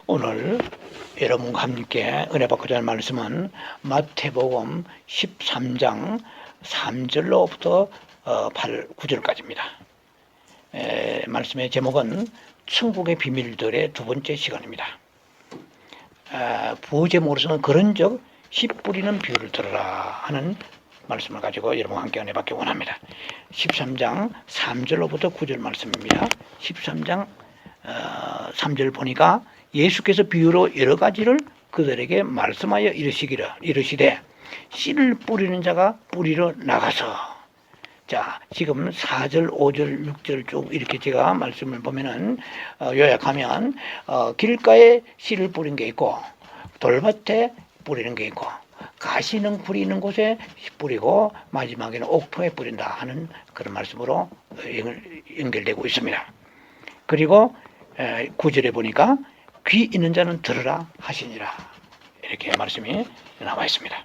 오늘 여러분과 함께 은혜 받고자 하는 말씀은 마태복음 13장 3절로부터 9절까지입니다. 말씀의 제목은 천국의 비밀들의 두 번째 시간입니다. 부제목으로서는 그런 적 씨 뿌리는 비유를 들어라 하는 말씀을 가지고 여러분과 함께 은혜 받기 원합니다. 13장 3절로부터 9절 말씀입니다. 13장 3절 보니까 예수께서 비유로 여러 가지를 그들에게 말씀하여 이르시되 씨를 뿌리는 자가 뿌리러 나가서, 자, 지금 4절, 5절, 6절 쭉 이렇게 제가 말씀을 보면은 요약하면 길가에 씨를 뿌린 게 있고, 돌밭에 뿌리는 게 있고, 가시능 풀이 있는 곳에 뿌리고, 마지막에는 옥토에 뿌린다 하는 그런 말씀으로 연결되고 있습니다. 그리고 9절에 보니까 귀 있는 자는 들으라 하시니라, 이렇게 말씀이 나와 있습니다.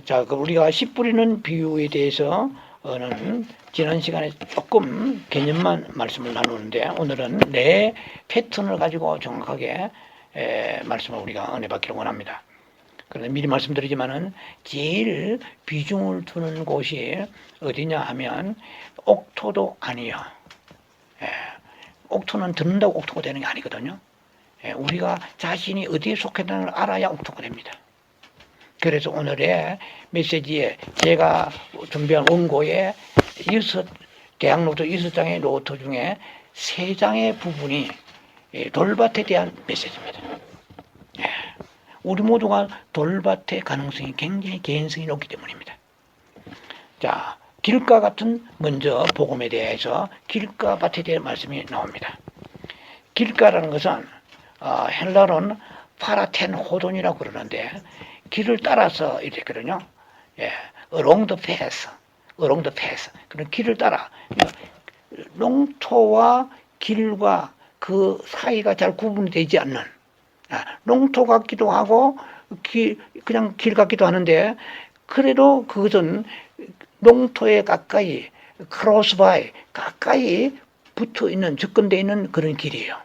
자, 우리가 씨 뿌리는 비유에 대해서는 지난 시간에 조금 개념만 말씀을 나누는데, 오늘은 내 패턴을 가지고 정확하게 말씀을 우리가 은혜 받기를 원합니다. 그런데 미리 말씀드리지만은 제일 비중을 두는 곳이 어디냐 하면 옥토도 아니요. 옥토는 듣는다고 옥토가 되는 게 아니거든요. 우리가 자신이 어디에 속했다는 걸 알아야 옥토가 됩니다. 그래서 오늘의 메시지에 제가 준비한 원고에 대학 노트 6장의 노트 중에 3장의 부분이 돌밭에 대한 메시지입니다. 우리 모두가 돌밭의 가능성이 굉장히 개연성이 높기 때문입니다. 자, 길가 같은 먼저 복음에 대해서 길가 밭에 대한 말씀이 나옵니다. 길가라는 것은 헬라어는 파라텐 호돈이라고 그러는데, 길을 따라서 이랬거든요. along the path, 그런 길을 따라, 농토와 길과 그 사이가 잘 구분이 되지 않는, 농토 같기도 하고 그냥 길 같기도 하는데, 그래도 그것은 농토에 가까이, close by, 가까이 붙어 있는, 접근되어 있는 그런 길이에요.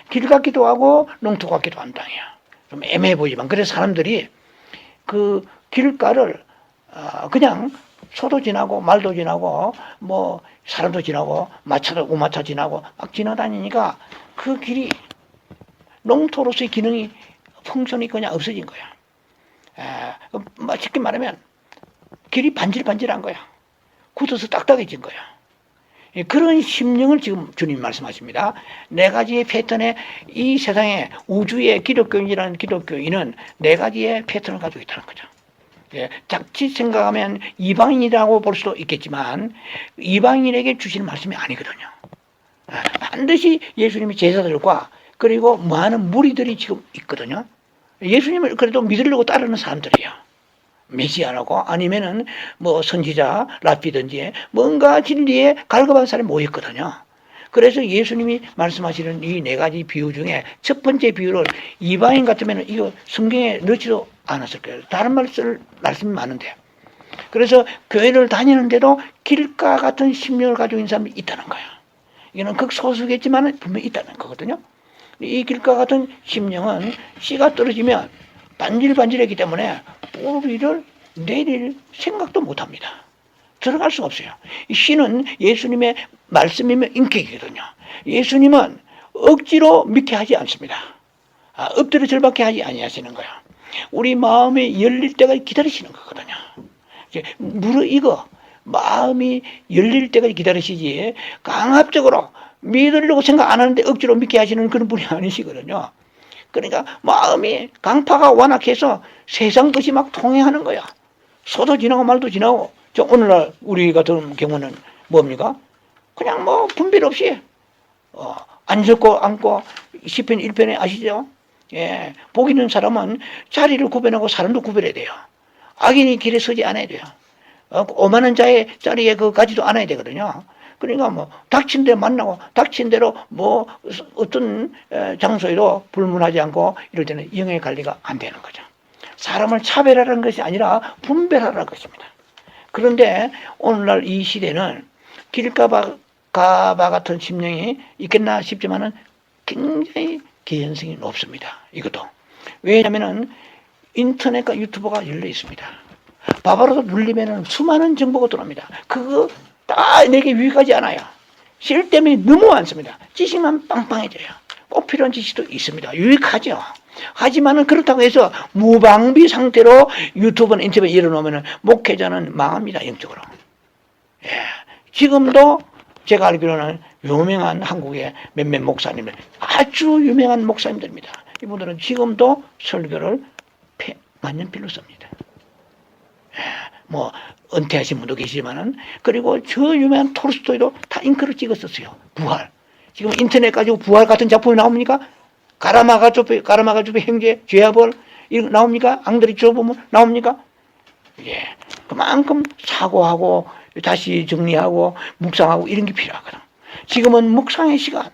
길 같기도 하고 농토 같기도 한 땅이야. 좀 애매해 보이지만, 그래서 사람들이 그 길가를 그냥 소도 지나고 말도 지나고 뭐 사람도 지나고 마차도 우마차 지나고 막 지나다니니까 그 길이 농토로서의 기능이 펑션이 그냥 없어진 거야. 쉽게 말하면 길이 반질반질한 거야. 굳어서 딱딱해진 거야. 그런 심령을 지금 주님 말씀하십니다. 4가지의 패턴에, 이 세상에 우주의 기독교인이라는 기독교인은 4가지의 패턴을 가지고 있다는 거죠. 자칫 생각하면 이방인이라고 볼 수도 있겠지만 이방인에게 주시는 말씀이 아니거든요. 반드시 예수님이 제자들과 그리고 많은 무리들이 지금 있거든요. 예수님을 그래도 믿으려고 따르는 사람들이에요. 메시아라고, 아니면은 뭐 선지자 라피든지 뭔가 진리에 갈급한 사람이 모였거든요. 그래서 예수님이 말씀하시는 이 4가지 비유 중에 첫 번째 비유를 이방인 같으면 이거 성경에 넣지도 않았을 거예요. 다른 말씀이 많은데. 그래서 교회를 다니는데도 길가 같은 심령을 가지고 있는 사람이 있다는 거예요. 이거는 극소수겠지만 분명히 있다는 거거든요. 이 길가 같은 심령은 씨가 떨어지면 반질반질했기 때문에 뿌리를 내릴 생각도 못합니다. 들어갈 수가 없어요. 이 씨는 예수님의 말씀이면 인격이거든요. 예수님은 억지로 믿게 하지 않습니다. 엎드려 절박해 하지 아니하시는 거예요. 우리 마음이 열릴 때까지 기다리시는 거거든요. 무르익어 마음이 열릴 때까지 기다리시지, 강압적으로 믿으려고 생각 안 하는데 억지로 믿게 하시는 그런 분이 아니시거든요. 그러니까 마음이 강파가 완악해서 세상 것이 막 통행하는 거야. 소도 지나고 말도 지나고. 저 오늘날 우리 같은 경우는 뭡니까? 그냥 뭐 분별 없이 안 젖고 앉고, 10편 1편에 아시죠? 복 있는 사람은 자리를 구별하고 사람도 구별해야 돼요. 악인이 길에 서지 않아야 돼요. 오만한 자의 자리에 가지도 않아야 되거든요. 그러니까 뭐 닥친 데 만나고 닥친 대로 뭐 어떤 장소에도 불문하지 않고 이럴 때는 영의 관리가 안 되는 거죠. 사람을 차별하라는 것이 아니라 분별하라는 것입니다. 그런데 오늘날 이 시대는 길가바 같은 심령이 있겠나 싶지만은 굉장히 개연성이 높습니다. 이것도. 왜냐하면은 인터넷과 유튜브가 열려 있습니다. 바바로도 눌리면은 수많은 정보가 들어옵니다. 그거 다 내게 유익하지 않아요. 실 때문에 너무 많습니다. 지식만 빵빵해져요. 꼭 필요한 지식도 있습니다. 유익하죠. 하지만은 그렇다고 해서 무방비 상태로 유튜브나 인터넷에 열어놓으면 목회자는 망합니다. 영적으로. 예. 지금도 제가 알기로는 유명한 한국의 몇몇 목사님들, 아주 유명한 목사님들입니다. 이분들은 지금도 설교를 만년필로 씁니다. 예. 뭐 은퇴하신 분도 계시지만은, 그리고 저 유명한 톨스토이도 다 잉크를 찍었었어요. 부활. 지금 인터넷 가지고 부활 같은 작품이 나옵니까? 가라마가조페 형제, 죄아벌, 이런 거 나옵니까? 앙드리 조보면 나옵니까? 예. 그만큼 사고하고, 다시 정리하고, 묵상하고, 이런 게 필요하거든. 지금은 묵상의 시간,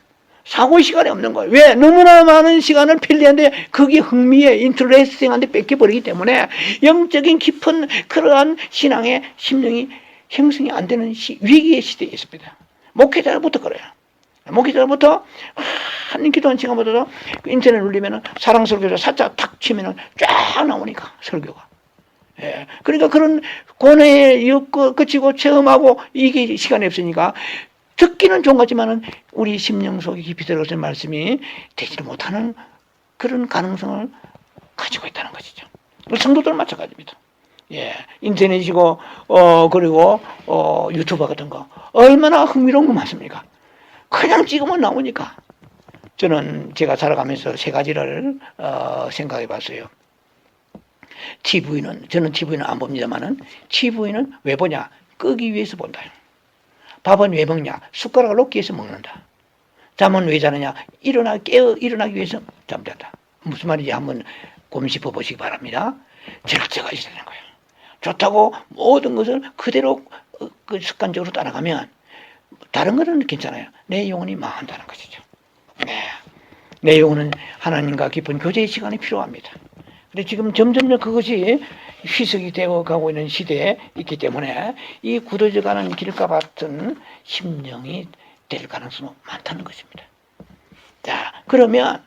사고의 시간이 없는 거예요. 왜? 너무나 많은 시간을 필요한데, 그게 흥미에, 인트레스팅한테 뺏겨버리기 때문에, 영적인 깊은 그러한 신앙의 심령이 형성이 안 되는 위기의 시대에 있습니다. 목회자부터 그래요. 목회자부터 한 기도한 시간보다도 인터넷 눌리면은 사랑설교자 사자 탁 치면은 쫙 나오니까 설교가. 예. 그러니까 그런 고뇌에 그치고 체험하고 이게 시간이 없으니까 듣기는 좋은 거지만은 우리 심령 속에 깊이 들어가는 말씀이 되지 못하는 그런 가능성을 가지고 있다는 것이죠. 성도들 마찬가지입니다. 예. 인터넷이고, 그리고, 유튜브 같은 거. 얼마나 흥미로운 거 많습니까? 그냥 찍으면 나오니까. 저는 제가 살아가면서 세 가지를 생각해 봤어요. 저는 TV는 안 봅니다만은, TV는 왜 보냐? 끄기 위해서 본다. 밥은 왜 먹냐? 숟가락을 놓기 위해서 먹는다. 잠은 왜 자느냐? 일어나기 위해서 잠잔다. 무슨 말인지 한번 곰씹어 보시기 바랍니다. 절제가 있어야 되는 거예요. 좋다고 모든 것을 그대로 그 습관적으로 따라가면 다른 거는 괜찮아요. 내 영혼이 망한다는 것이죠. 네. 내 영혼은 하나님과 깊은 교제의 시간이 필요합니다. 근데 지금 점점 그것이 희석이 되어 가고 있는 시대에 있기 때문에 이 굳어져가는 길가 같은 심령이 될 가능성이 많다는 것입니다. 자, 그러면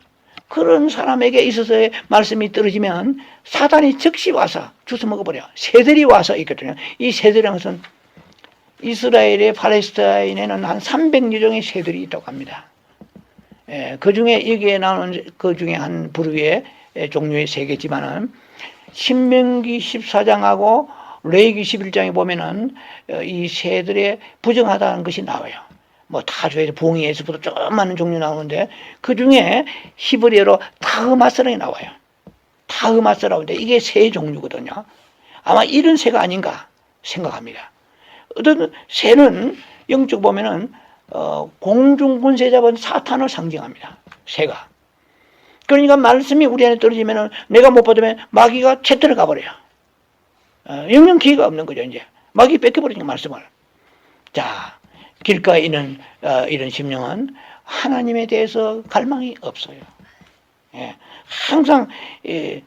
그런 사람에게 있어서의 말씀이 떨어지면 사단이 즉시 와서 주워 먹어버려. 새들이 와서 있거든요. 이 새들이란 것은 이스라엘의 팔레스타인에는 한 300여 종의 새들이 있다고 합니다. 예, 그 중에 여기에 나오는 그 중에 한 부류의 종류의 세 개지만은 신명기 14장하고 레위기 11장에 보면은 이 새들의 부정하다는 것이 나와요. 뭐 타조에서 봉이에서부터 좀 많은 종류 나오는데 그 중에 히브리어로 타흐마스라고 나와요. 타흐마스라고 하는데 이게 새 종류거든요. 아마 이런 새가 아닌가 생각합니다. 어떤 새는 영적 보면은 공중군세 잡은 사탄을 상징합니다. 새가. 그러니까 말씀이 우리 안에 떨어지면은 내가 못 받으면 마귀가 채 들어가 버려요. 영영 기회가 없는 거죠. 이제 마귀 뺏겨버리니까 말씀을. 자, 길가에 있는 이런 심령은 하나님에 대해서 갈망이 없어요. 예, 항상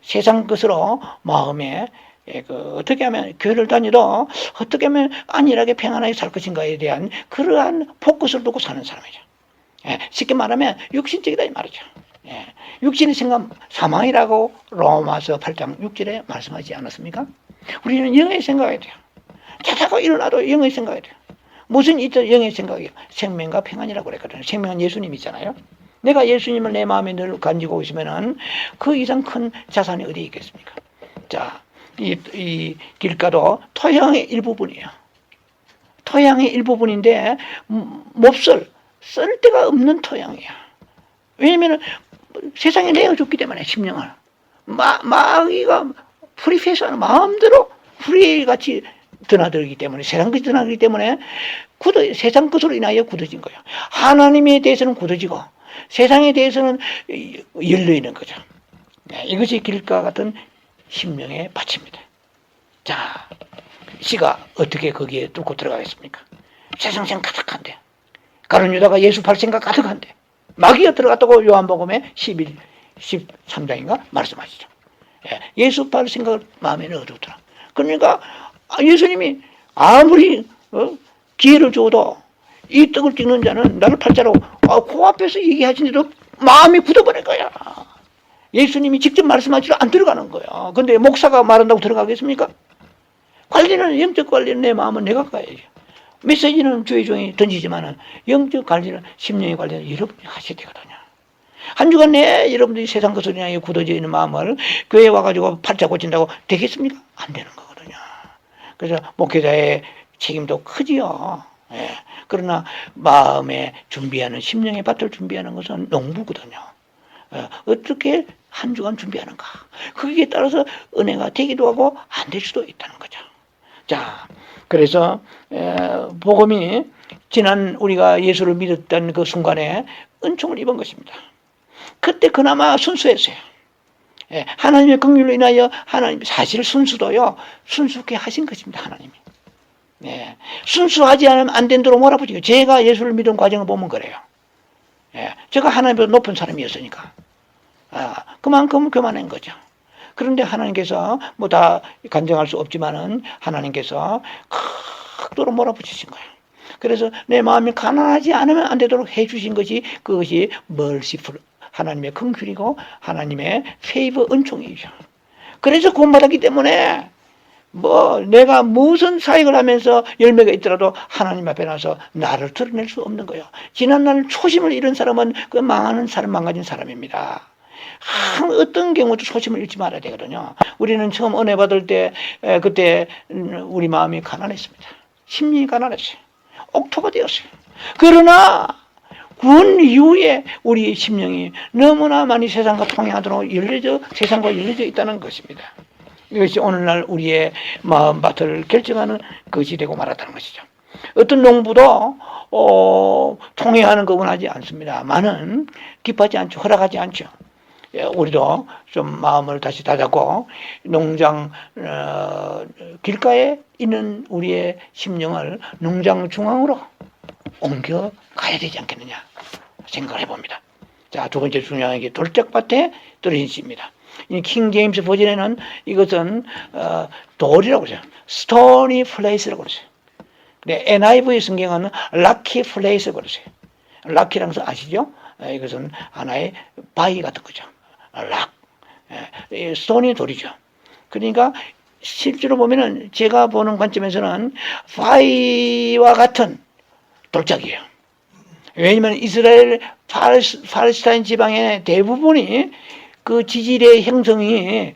세상 것으로 마음에 어떻게 하면 교회를 다니도 어떻게 하면 안일하게 평안하게 살 것인가에 대한 그러한 포커스를 두고 사는 사람이죠. 예, 쉽게 말하면 육신적이다 이 말이죠. 예, 육신의 생각 사망이라고 로마서 8장 6절에 말씀하지 않았습니까? 우리는 영의 생각이 돼요. 자다가 일어나도 영의 생각이 돼요. 무슨 있든 영의 생각이요. 생명과 평안이라고 그랬거든요. 생명은 예수님이잖아요. 내가 예수님을 내 마음에 늘 가지고 있으면은 그 이상 큰 자산이 어디 있겠습니까? 자, 이 길가도 토양의 일부분이에요. 토양의 일부분인데 몹쓸 쓸 데가 없는 토양이야. 왜냐면은 세상에 내어줬기 때문에 심령을 마귀가 프리페이스하는 마음대로 프리같이 드나들기 때문에 세상 것이 드나들기 때문에 세상 것으로 인하여 굳어진 거예요. 하나님에 대해서는 굳어지고 세상에 대해서는 열려 있는 거죠. 이것이 길가 같은 심령의 밭입니다. 자, 씨가 어떻게 거기에 뚫고 들어가겠습니까? 세상 생각 가득한데 가룟 유다가 예수 팔 생각 가득한데 마귀가 들어갔다고 요한복음에 13장인가 말씀하시죠. 예수 팔 생각을 마음에 넣어두더라. 그러니까 예수님이 아무리 기회를 줘도 이 떡을 찍는 자는 나를 팔자로 코앞에서 얘기하시는데도 마음이 굳어버릴 거야. 예수님이 직접 말씀하시러 안 들어가는 거야. 근데 목사가 말한다고 들어가겠습니까? 관리는, 영적 관리는 내 마음은 내가 가야죠. 메시지는 주의 종이 던지지만은 영적 관리는, 심령의 관리는 여러분이 하셔야 되거든요. 한 주간 내에 여러분들이 세상 것을 향해 굳어져 있는 마음을 교회에 와가지고 팔자 고친다고 되겠습니까? 안 되는 거거든요. 그래서 목회자의 책임도 크지요. 예. 그러나 마음에 준비하는, 심령의 밭을 준비하는 것은 농부거든요. 어떻게 한 주간 준비하는가? 거기에 따라서 은혜가 되기도 하고 안 될 수도 있다는 거죠. 자, 그래서 복음이 지난 우리가 예수를 믿었던 그 순간에 은총을 입은 것입니다. 그때 그나마 순수했어요. 하나님의 긍휼로 인하여 하나님, 사실 순수도요, 순수케 하신 것입니다. 하나님이. 순수하지 않으면 안 된다고 몰아붙이고, 제가 예수를 믿은 과정을 보면 그래요. 제가 하나님보다 높은 사람이었으니까. 그만큼 교만한 거죠. 그런데 하나님께서 뭐 다 간증할 수 없지만은 하나님께서 극도로 몰아붙이신 거예요. 그래서 내 마음이 가난하지 않으면 안 되도록 해주신 것이, 그것이 merciful, 하나님의 긍휼이고 하나님의 페이버, 은총이죠. 그래서 구원받았기 때문에 뭐 내가 무슨 사역을 하면서 열매가 있더라도 하나님 앞에 나서 나를 드러낼 수 없는 거예요. 지난날 초심을 잃은 사람은 그 망하는 사람, 망가진 사람입니다. 어떤 경우도 초심을 잃지 말아야 되거든요. 우리는 처음 은혜 받을 때 그때 우리 마음이 가난했습니다. 심령이 가난했어요. 옥토가 되었어요. 그러나 구원 이후에 우리 심령이 너무나 많이 세상과 통행하도록 세상과 열려져 있다는 것입니다. 이것이 오늘날 우리의 마음밭을 결정하는 것이 되고 말았다는 것이죠. 어떤 농부도 통행하는 거 원하지 않습니다만은 기뻐하지 않죠. 허락하지 않죠. 우리도 좀 마음을 다시 다잡고 농장 길가에 있는 우리의 심령을 농장 중앙으로 옮겨 가야 되지 않겠느냐 생각을 해봅니다. 자, 두 번째 중요한 게 돌짝밭에 떨어진 씨입니다. 이 킹 제임스 버전에는 이것은 돌이라고 그러죠. 스토니 플레이스라고 그러죠. 근데 NIV 성경은 락키 플레이스라고 그러죠. 락키라는 것은 아시죠? 이것은 하나의 바위 같은 거죠. 락. 스토니 돌이죠. 그러니까 실제로 보면은 제가 보는 관점에서는 바위와 같은 돌짝이에요. 왜냐하면 이스라엘 팔레스타인 지방의 대부분이 그 지질의 형성이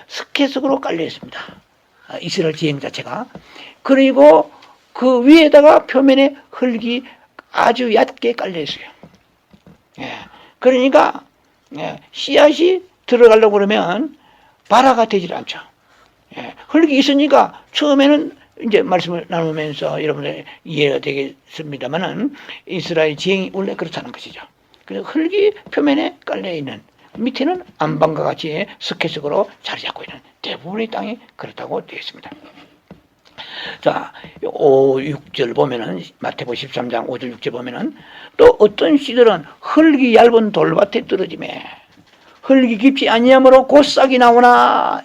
스케석으로 깔려 있습니다. 이스라엘 지형 자체가. 그리고 그 위에다가 표면에 흙이 아주 얕게 깔려 있어요. 그러니까 씨앗이 들어가려고 그러면 발화가 되질 않죠. 흙이 있으니까 처음에는 이제 말씀을 나누면서 여러분들 이해가 되겠습니다만은 이스라엘 지형이 원래 그렇다는 것이죠. 그래서 흙이 표면에 깔려있는, 밑에는 안방과 같이 스케석으로 자리 잡고 있는 대부분의 땅이 그렇다고 되어 있습니다. 자, 5, 6절 보면은, 마태복음 13장 5절 6절 보면은, 또 어떤 씨들은 흙이 얇은 돌밭에 떨어지매 흙이 깊지 아니하므로 곧 싹이 나오나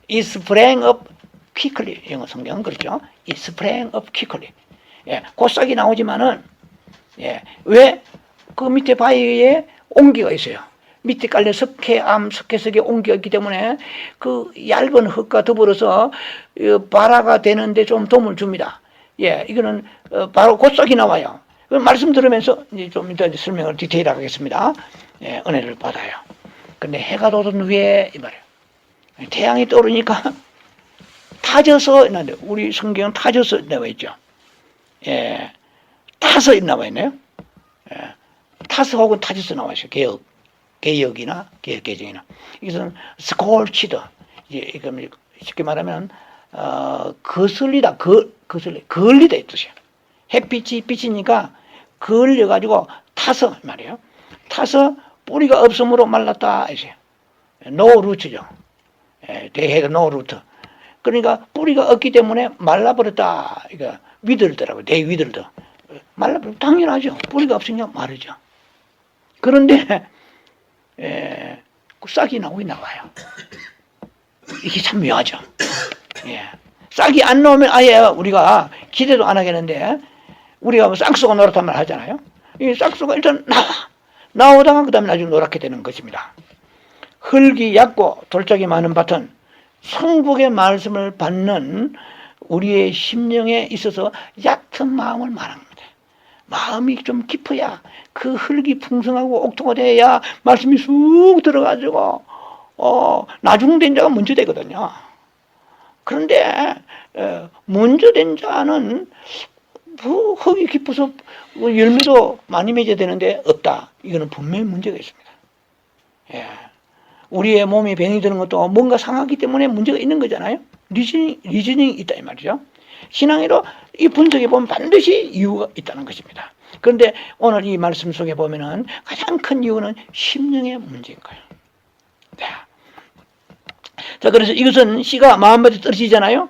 it sprang up quickly. 영어 성경은 그렇죠. it sprang up quickly. 곧 싹이 나오지만은, 왜? 그 밑에 바위에 옹기가 있어요. 밑에 깔려 스케석에 옹기가 있기 때문에 그 얇은 흙과 더불어서 발화가 되는데 좀 도움을 줍니다. 이거는 바로 곧 싹이 나와요. 말씀 들으면서 이제 좀 이따 설명을 디테일하게 하겠습니다. 은혜를 받아요. 근데 해가 돋은 후에 이 말이에요. 태양이 떠오르니까 타져서, 우리 성경은 타져서 나와 있죠. 타서 나와 있네요. 타서 혹은 타져서 나와 있어요. 개혁이나 개정이나. 이것은 스콜치드. 이거 쉽게 말하면 거슬리다, 걸리다 이 뜻이에요. 햇빛이 비치니까 걸려가지고 타서 말이에요. 타서 뿌리가 없으므로 말랐다 이세요. 노 루트죠. 대해도 노 루트. 그러니까 뿌리가 없기 때문에 말라버렸다. 이거 위들더라고요. 위들더. 말라버리면 당연하죠. 뿌리가 없으니까 마르죠. 그런데 싹이 나오긴 나와요. 이게 참 묘하죠. 싹이 안 나오면 아예 우리가 기대도 안 하겠는데, 우리가 뭐 싹수가 노랗단 말 하잖아요. 이 싹수가 일단 나오다가 그 다음에 나중에 노랗게 되는 것입니다. 흙이 얕고 돌짝이 많은 밭은 성국의 말씀을 받는 우리의 심령에 있어서 얕은 마음을 말합니다. 마음이 좀 깊어야, 그 흙이 풍성하고 옥토가 돼야 말씀이 쑥 들어가지고 나중 된 자가 먼저 되거든요. 그런데 먼저 된 자는 흙이 깊어서 열매도 많이 맺어야 되는데 없다. 이거는 분명히 문제가 있습니다. 예. 우리의 몸이 병이 드는 것도 뭔가 상하기 때문에 문제가 있는 거잖아요. 리즈닝이 있다 이 말이죠. 신앙으로 이 분석해 보면 반드시 이유가 있다는 것입니다. 그런데 오늘 이 말씀 속에 보면은 가장 큰 이유는 심령의 문제인 거예요. 네. 자, 그래서 이것은 씨가 마음밭에 떨어지잖아요.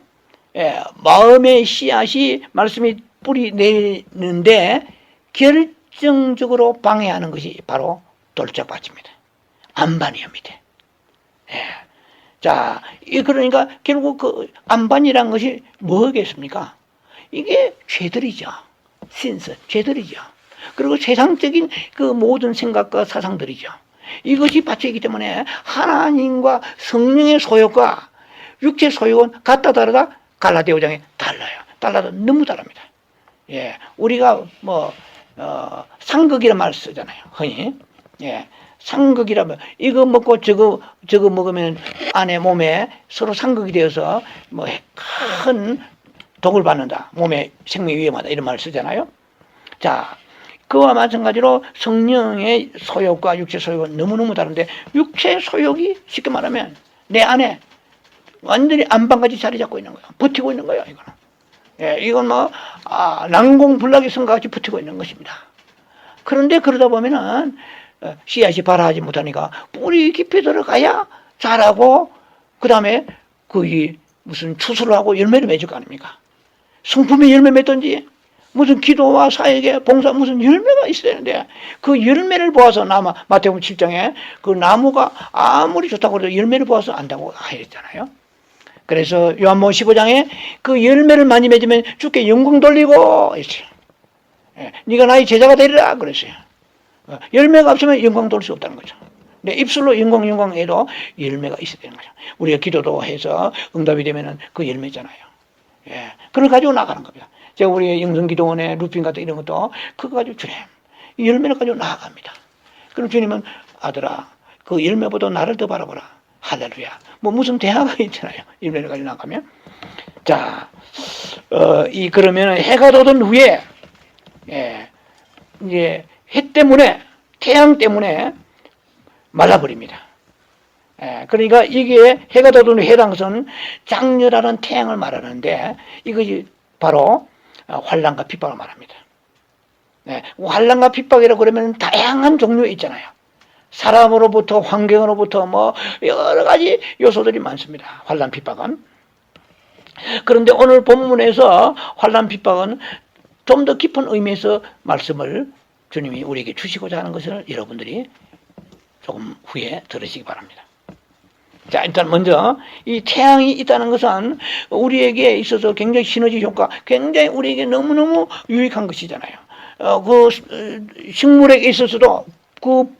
예, 마음의 씨앗이 말씀이 뿌리 내리는데 결정적으로 방해하는 것이 바로 돌짝밭입니다. 안반이요 밑에. 예. 자, 그러니까 결국 그 안반이라는 것이 뭐겠습니까? 이게 죄들이죠. 신스, 죄들이죠. 그리고 세상적인 그 모든 생각과 사상들이죠. 이것이 받쳐있기 때문에 하나님과 성령의 소욕과 육체 소욕은 같다 다르다? 갈라디아 5장에 달라요. 달라도 너무 다릅니다. 예, 우리가 상극이라는 말 쓰잖아요. 흔히. 예. 상극이라면 이거 먹고 저거 먹으면 안에 몸에 서로 상극이 되어서 뭐 큰 독을 받는다. 몸에 생명이 위험하다. 이런 말을 쓰잖아요. 자, 그와 마찬가지로 성령의 소욕과 육체 소욕은 너무너무 다른데, 육체 소욕이 쉽게 말하면 내 안에 완전히 안방까지 자리 잡고 있는 거예요. 버티고 있는 거예요. 이거는. 예, 이건 난공불락의 성과 같이 버티고 있는 것입니다. 그런데 그러다 보면은 씨앗이 발화하지 못하니까 뿌리 깊이 들어가야 자라고, 그 다음에 거기 무슨 추수를 하고 열매를 맺을 거 아닙니까? 성품이 열매 맺든지 무슨 기도와 사역에 봉사 무슨 열매가 있어야 되는데, 그 열매를 보아서 마태복음 7장에 그 나무가 아무리 좋다고 해도 열매를 보아서 안다고 하였잖아요. 그래서 요한복음 15장에 그 열매를 많이 맺으면 주께 영광 돌리고 했어요. 예, 네가 나의 제자가 되리라 그랬어요. 열매가 없으면 영광 돌릴 수 없다는 거죠. 내 입술로 영광 해도 열매가 있어야 되는 거죠. 우리가 기도도 해서 응답이 되면은 그 열매잖아요. 예, 그걸 가지고 나가는 겁니다. 제가 우리 영성기도원의 루핀 같은 이런 것도 그거 가지고 주님, 이 열매를 가지고 나아갑니다. 그럼 주님은 아들아, 그 열매보다 나를 더 바라보라. 할렐루야. 뭐 무슨 대화가 있잖아요. 열매를 가지고 나가면. 자, 그러면 해가 돋은 후에, 예, 이제 해 때문에, 태양 때문에 말라버립니다. 예, 그러니까 이게 해가 돋은 해라는 것은 장렬하는 태양을 말하는데, 이것이 바로 환난과 핍박을 말합니다. 예, 환난과 핍박이라고 그러면 다양한 종류 있잖아요. 사람으로부터, 환경으로부터 뭐 여러 가지 요소들이 많습니다. 환난 핍박은. 그런데 오늘 본문에서 환난 핍박은 좀 더 깊은 의미에서 말씀을 주님이 우리에게 주시고자 하는 것을 여러분들이 조금 후에 들으시기 바랍니다. 자, 일단 먼저 이 태양이 있다는 것은 우리에게 있어서 굉장히 시너지 효과, 굉장히 우리에게 너무너무 유익한 것이잖아요. 그 식물에게 있어서도, 그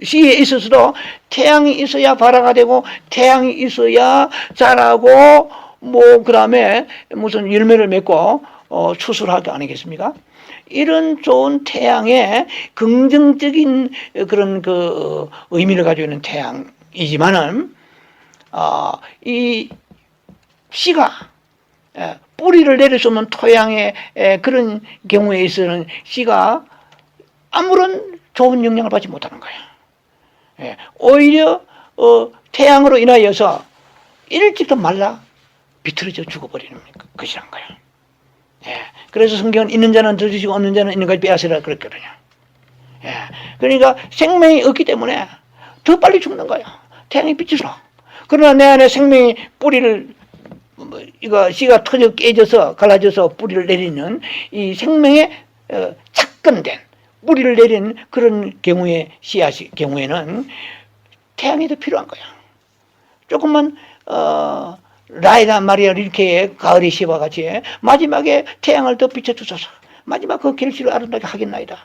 씨에 있어서도 태양이 있어야 발화가 되고, 태양이 있어야 자라고, 뭐 그 다음에 무슨 열매를 맺고 추수를 할 거 아니겠습니까? 이런 좋은 태양의 긍정적인 그런 그 의미를 가지고 있는 태양이지만은, 이 씨가 뿌리를 내릴 수 없는 토양의 그런 경우에 있어서는 씨가 아무런 좋은 영향을 받지 못하는 거예요. 오히려 태양으로 인하여서 일찍도 말라 비틀어져 죽어버리는 것이란 거예요. 그래서 성경은 있는 자는 더 주시고 없는 자는 있는 것을 빼앗으라 그랬거든요. 그러니까 생명이 없기 때문에 더 빨리 죽는 거예요. 태양이 비추서. 그러나 내 안에 생명이 뿌리를, 씨가 터져 깨져서 갈라져서 뿌리를 내리는 이 생명의 착근된 뿌리를 내리는 그런 경우의 경우에는 태양이 더 필요한 거야. 조금만 라이나 마리아 릴케의 가을의 시와 같이 마지막에 태양을 더 비춰주소서. 마지막 그 결실을 아름답게 하겠나이다.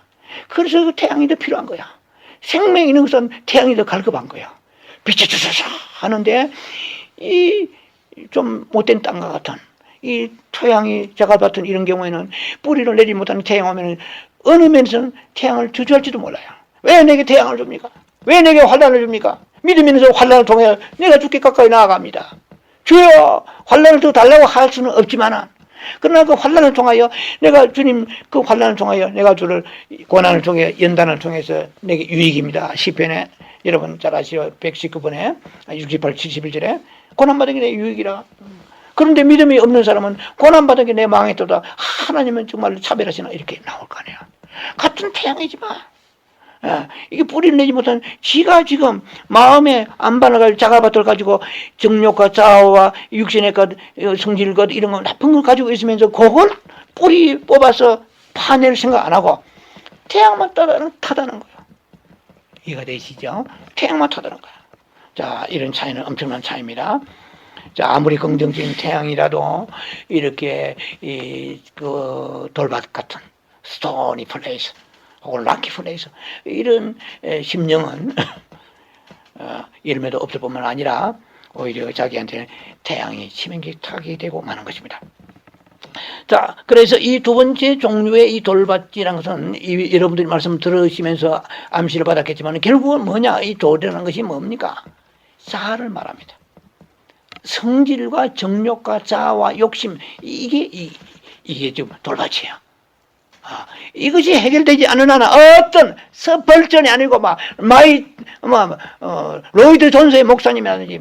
그래서 그 태양이 더 필요한 거야. 생명이 있는 것은 태양이 더 갈급한 거야. 비춰주소서 하는데 이 좀 못된 땅과 같은 이 토양이 자갈 같은 이런 경우에는 뿌리를 내지 못하는 태양 오면 어느 면에서는 태양을 저주할지도 몰라요. 왜 내게 태양을 줍니까? 왜 내게 환란을 줍니까? 믿으면서 환란을 통해 내가 죽기 가까이 나아갑니다. 주여 환란을 더 달라고 할 수는 없지만은 그러나 그 환란을 통하여 내가 주님 그 환란을 통하여 내가 주를 고난을 통해 연단을 통해서 내게 유익입니다. 시편에 여러분 잘 아시죠? 119번에 68, 71절에 고난받은 게 내 유익이라. 그런데 믿음이 없는 사람은 고난받은 게 내 망했도다. 하나님은 정말 차별하시나 이렇게 나올 거 아니에요. 같은 태양이지만 이게 뿌리를 내지 못한 지가 지금 마음에 안반을 자가밭을 가지고 정욕과 자아와 육신의 것, 성질 것 이런 거 나쁜 걸 가지고 있으면서 그걸 뿌리 뽑아서 파낼 생각 안 하고 태양만 타다는 거예요. 이해가 되시죠? 태양만 타다는 거예요. 자, 이런 차이는 엄청난 차이입니다. 자, 아무리 긍정적인 태양이라도 이렇게 그 돌밭 같은 스토니 플레이스 혹은 락키 플레이스 이런 심령은 열매도 없을 뿐만 아니라 오히려 자기한테는 태양이 치명적하게 되고 마는 것입니다. 자, 그래서 이 두 번째 종류의 이 돌밭이라는 것은 여러분들이 말씀 들으시면서 암시를 받았겠지만 결국은 뭐냐? 이 돌이라는 것이 뭡니까? 자아를 말합니다. 성질과 정욕과 자아와 욕심 이게 지금 돌밭이에요. 이것이 해결되지 않는 한은 어떤 서벌전이 아니고 로이드 존스의 목사님이라든지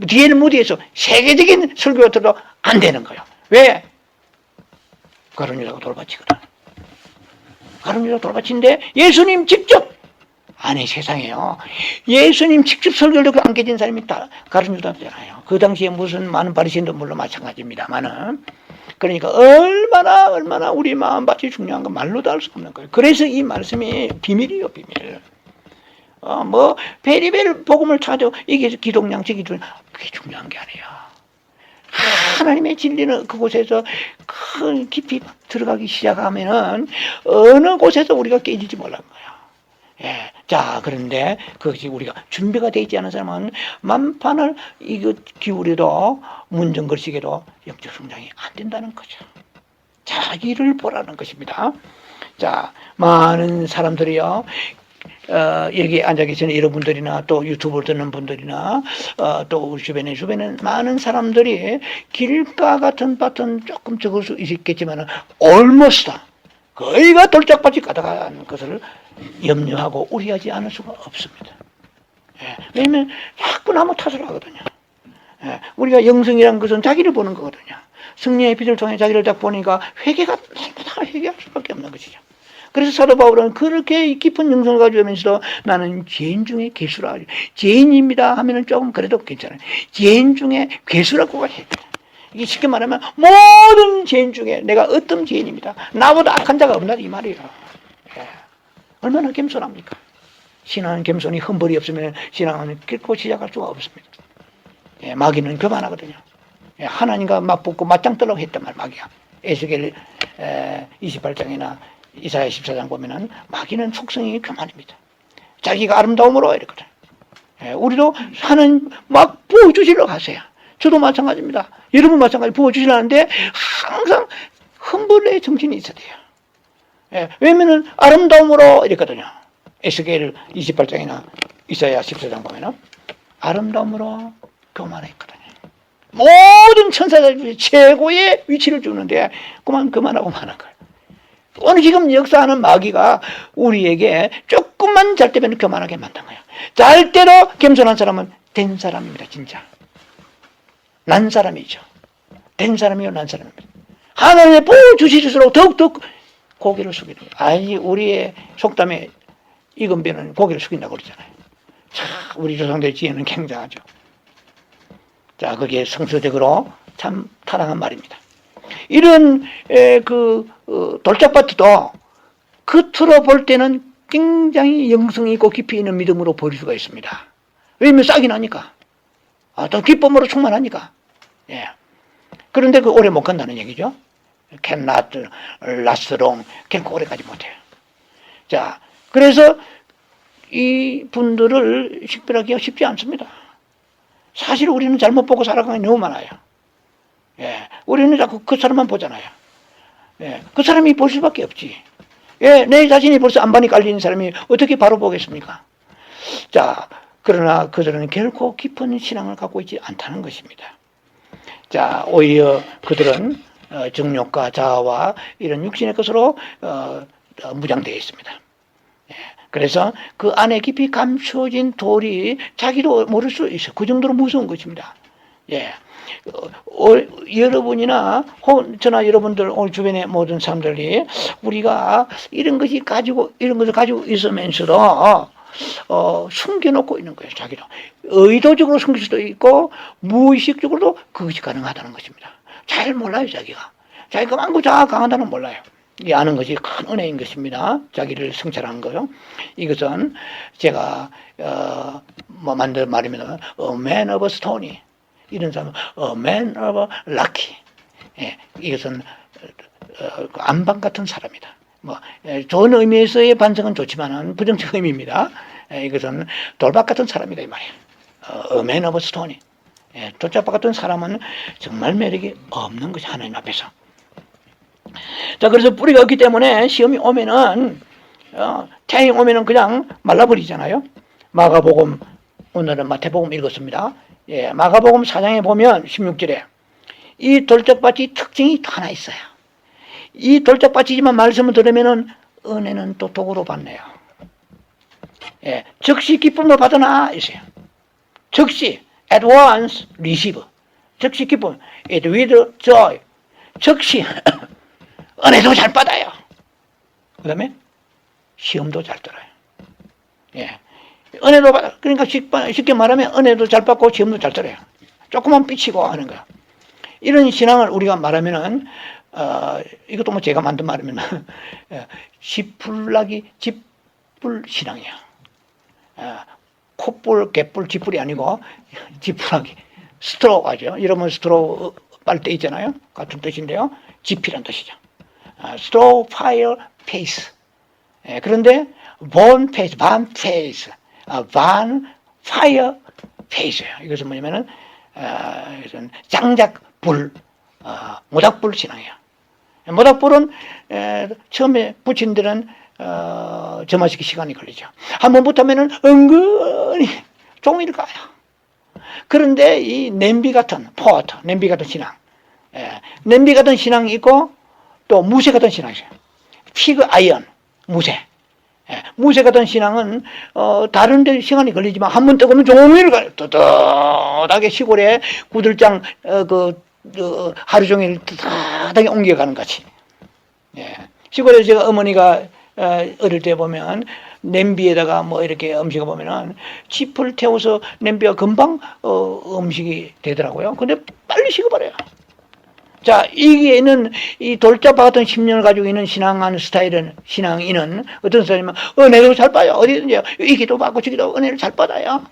디엘 무디에서 세계적인 설교가 들어도 안 되는 거예요. 왜? 가룟유다가 돌밭이거든. 가룟유다가 돌밭인데 예수님 직접 아니 세상에요. 예수님 직접 설교를 안 깨진 사람이 다 가룟유다잖아요. 그 당시에 무슨 많은 바리새인도 물론 마찬가지입니다만은 그러니까 얼마나 우리 마음밭이 중요한 건 말로도 할 수 없는 거예요. 그래서 이 말씀이 비밀이에요, 비밀. 베리베리 복음을 찾아 이게 기독량식이 그게 중요한 게 아니에요. 하나님의 진리는 그곳에서 깊이 들어가기 시작하면은 어느 곳에서 우리가 깨지지 몰라는 거예요. 예. 자, 그런데 그것이 우리가 준비가 되어 있지 않은 사람은 만판을 이거 기울여도 문정글씨게도 영적 성장이 안 된다는 거죠. 자기를 보라는 것입니다. 자, 많은 사람들이요. 여기 앉아 계시는 여러분들이나 또 유튜브를 듣는 분들이나 또 우리 주변에 많은 사람들이 길가 같은 밭은 조금 적을 수 있겠지만 almost 거의가 돌짝밭이 가다가는 것을 염려하고 우려하지 않을 수가 없습니다. 예, 왜냐하면 자꾸 나무 탓을 하거든요. 예, 우리가 영성이란 것은 자기를 보는 거거든요. 승리의 빛을 통해 자기를 딱 보니까 회개가 다 회개할 수밖에 없는 것이죠. 그래서 사도 바울은 그렇게 깊은 영성을 가지면서도 나는 죄인 중에 괴수라. 죄인입니다 하면은 조금 그래도 괜찮아요. 죄인 중에 괴수라고 해야 돼요. 이게 쉽게 말하면 모든 죄인 중에 내가 어떤 죄인입니다. 나보다 악한 자가 없나 이 말이에요. 예. 얼마나 겸손합니까? 신앙은 겸손이 흠벌이 없으면 신앙은 결코 시작할 수가 없습니다. 예, 마귀는 교만하거든요. 예, 하나님과 맞붙고 맞짱 뜨려고 했단 말 마귀야. 에스겔 28장이나 이사야 14장 보면은 마귀는 속성이 교만입니다. 자기가 아름다움으로 이랬거든요. 예, 우리도 하나님 막 부어주시려고 하세요. 저도 마찬가지입니다. 여러분 마찬가지 부어주시려는데 항상 흠벌의 정신이 있어야 돼요. 예, 왜냐면은 아름다움으로 이랬거든요. 에스겔 28장이나 이사야 14장 보면은 아름다움으로 교만했거든요. 모든 천사들 중에 최고의 위치를 주는데 그만하고 마는 거예요. 오늘 지금 역사하는 마귀가 우리에게 조금만 잘 때면 교만하게 만든 거예요. 잘 때로 겸손한 사람은 된 사람입니다. 진짜 난 사람이죠. 된 사람이요 난 사람입니다. 하나님의 보여주실수록 더욱더 고개를 숙이는 거예요. 아니 우리의 속담에 이건배는 고개를 숙인다고 그러잖아요. 자, 우리 조상들의 지혜는 굉장하죠. 자, 그게 성서적으로 참 타당한 말입니다. 이런 돌짝밭도 겉으로 볼 때는 굉장히 영성이 있고 깊이 있는 믿음으로 보일 수가 있습니다. 왜냐하면 싹이 나니까. 또 기쁨으로 충만하니까. 예. 그런데 그 오래 못 간다는 얘기죠. cannot last long. 결코 오래 가지 못해요. 자, 그래서 이 분들을 식별하기가 쉽지 않습니다. 사실 우리는 잘못 보고 살아가는 게 너무 많아요. 예. 우리는 자꾸 그 사람만 보잖아요. 예. 그 사람이 볼 수밖에 없지. 예. 내 자신이 벌써 안반이 깔린 사람이 어떻게 바로 보겠습니까? 자, 그러나 그들은 결코 깊은 신앙을 갖고 있지 않다는 것입니다. 자, 오히려 그들은 정욕과 자아와 이런 육신의 것으로 무장되어 있습니다. 예, 그래서 그 안에 깊이 감춰진 돌이 자기도 모를 수 있어요. 그 정도로 무서운 것입니다. 예. 여러분이나 저나 여러분들 오늘 주변의 모든 사람들이 우리가 이런 것을 가지고 있으면서도 숨겨놓고 있는 거예요. 자기도 의도적으로 숨길 수도 있고 무의식적으로도 그것이 가능하다는 것입니다. 잘 몰라요. 자기가 많고 자아가 강하다는 몰라요. 이 아는 것이 큰 은혜인 것입니다. 자기를 성찰하는 거요. 이것은 제가 만든 말이면 a man of stone, 이런 사람은 a man of lucky. 예, 이것은 안방 같은 사람이다. 좋은 의미에서의 반성은 좋지만은 부정적 의미입니다. 이것은 돌박 같은 사람이다 이 말이에요. A man of stone. 돌짝박 같은 사람은 정말 매력이 없는 것이 하나님 앞에서. 자, 그래서 뿌리가 없기 때문에 시험이 오면은 태양이 오면은 그냥 말라버리잖아요. 마가복음, 오늘은 마태복음 읽었습니다. 예, 마가복음 4장에 보면 16절에 이 돌짝밭이 특징이 또 하나 있어요. 이 돌짝밭이지만 말씀을 들으면은 은혜는 또 도구로 받네요. 예, 즉시 기쁨을 받으나 있어요. 즉시 at once receive. 즉시 기쁨. it with joy. 즉시 은혜도 잘 받아요. 그 다음에 시험도 잘 들어요. 예, 은혜도 받아. 그러니까 쉽게 말하면 은혜도 잘 받고 시험도 잘 들어요. 조금만 삐치고 하는 거야. 이런 신앙을 우리가 말하면은 이것도 뭐 제가 만든 말이면 지풀나기 지풀 신앙이야. 콧불, 갯불, 지풀이 아니고 지풀나기 스트로우 하죠. 여러분 스트로우 빨대 있잖아요. 같은 뜻인데요. 지피란 뜻이죠. 스트로우 파이어 페이스. 그런데 본 페이스, 반 페이스, 반 파이어 페이스예요. 이것은 뭐냐면은 이것은 장작불, 모닥불 신앙이에요. 모닥불은 처음에 붙인 데는 점화시키기 시간이 걸리죠. 한번 붙으면은 은근히 종일 가요. 그런데 이 냄비 같은 포트, 냄비 같은 신앙, 냄비 같은 신앙이 있고 또 무쇠 같은 신앙이 있어요. 피그 아이언, 무쇠. 무쇠 같은 신앙은 다른 데 시간이 걸리지만 한 번 뜨거면 종일 가요. 떳떳하게 시골에 구들장 하루 종일 떳떳하게 옮겨가는 같이. 시골에 제가 어머니가 어릴 때 보면 냄비에다가 뭐 이렇게 음식을 보면은 짚을 태워서 냄비가 금방 음식이 되더라고요. 근데 빨리 식어버려요. 자, 이게는 이 돌짝바 같은 10년을 가지고 있는 신앙하는 스타일은, 신앙인은 어떤 사람이면 은혜도 잘 받아요. 어디든지 이 기도 받고 저 기도 은혜를 잘 받아요.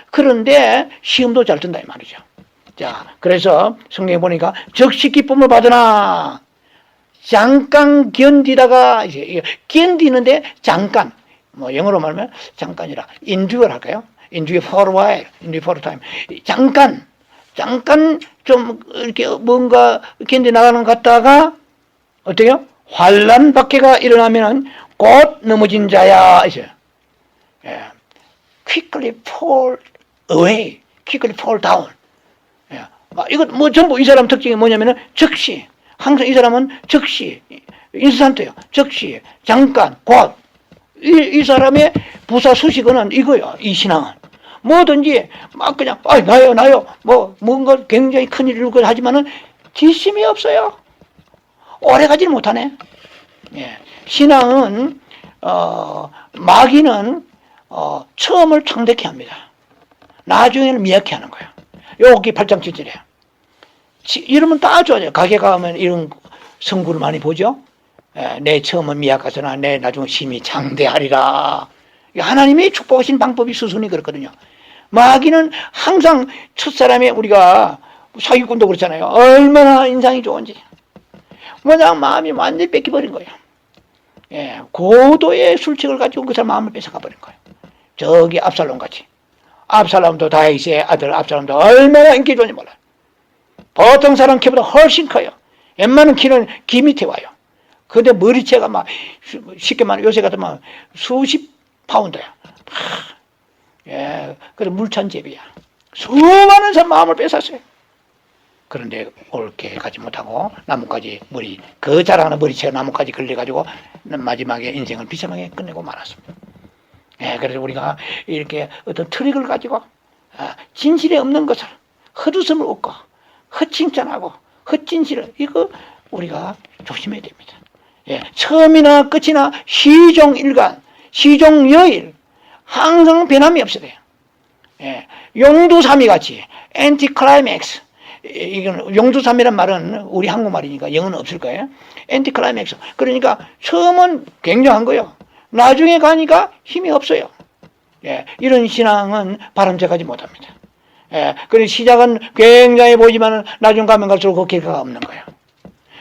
그런데 시험도 잘 든다 이 말이죠. 자, 그래서 성경에 보니까 즉시 기쁨을 받으나 잠깐 견디다가 이제 견디는데 잠깐, 뭐 영어로 말하면 잠깐이라 endure 할까요? endure for a while, endure for a time. 잠깐 좀 이렇게 뭔가 견디 나가는 것 같다가 어때요? 환난 박해가 일어나면은 곧 넘어진 자야 이제. quickly fall away, quickly fall down. 이것 뭐 전부 이 사람 특징이 뭐냐면은 즉시, 항상 이 사람은 즉시, 인스턴트예요. 즉시, 잠깐, 곧. 이 사람의 부사 수식어는 이거예요. 이 신앙은. 뭐든지 막 그냥 나요 뭐 뭔가 굉장히 큰일 일을 하지만은 뒷심이 없어요. 오래 가지는 못하네. 신앙은 마귀는 처음을 창대케 합니다. 나중에는 미약해 하는 거예요. 여기 8장 7절이에요. 이러면 다 좋아져요. 가게 가면 이런 성구를 많이 보죠. 내 처음은 미약하서나 내 나중에 심히 장대하리라. 하나님이 축복하신 방법이 수순이 그렇거든요. 마귀는 항상 첫사람에 우리가 사기꾼도 그렇잖아요. 얼마나 인상이 좋은지. 그냥 마음이 완전히 뺏겨버린 거예요. 예, 고도의 술책을 가지고 그 사람 마음을 뺏어가버린 거예요. 저기 압살롬 같이. 압살롬도 다윗의 아들 압살롬도 얼마나 인기 좋은지 몰라요. 보통 사람 키보다 훨씬 커요. 웬만한 키는 기 밑에 와요. 근데 머리채가 막 쉽게 말하면 요새 같은 막 수십 파운드야. 예, 그래서 물찬제비야. 수많은 사람 마음을 뺏었어요. 그런데 옳게 가지 못하고 나뭇가지 머리, 그 자라는 머리채가 나뭇가지 걸려가지고 마지막에 인생을 비참하게 끝내고 말았습니다. 예, 그래서 우리가 이렇게 어떤 트릭을 가지고 진실에 없는 것을 헛웃음을 웃고 헛칭찬하고 헛진실을 이거 우리가 조심해야 됩니다. 예, 처음이나 끝이나 시종일관, 시종여일 항상 변함이 없어야 돼요. 예, 용두삼이 같이 엔티클라이맥스, 이건 용두삼이란 말은 우리 한국말이니까 영어는 없을 거예요. 엔티클라이맥스. 그러니까 처음은 굉장한 거예요. 나중에 가니까 힘이 없어요. 예, 이런 신앙은 바람직하지 못합니다. 예, 그런 시작은 굉장히 보이지만 나중 가면 갈수록 그 결과가 없는 거예요.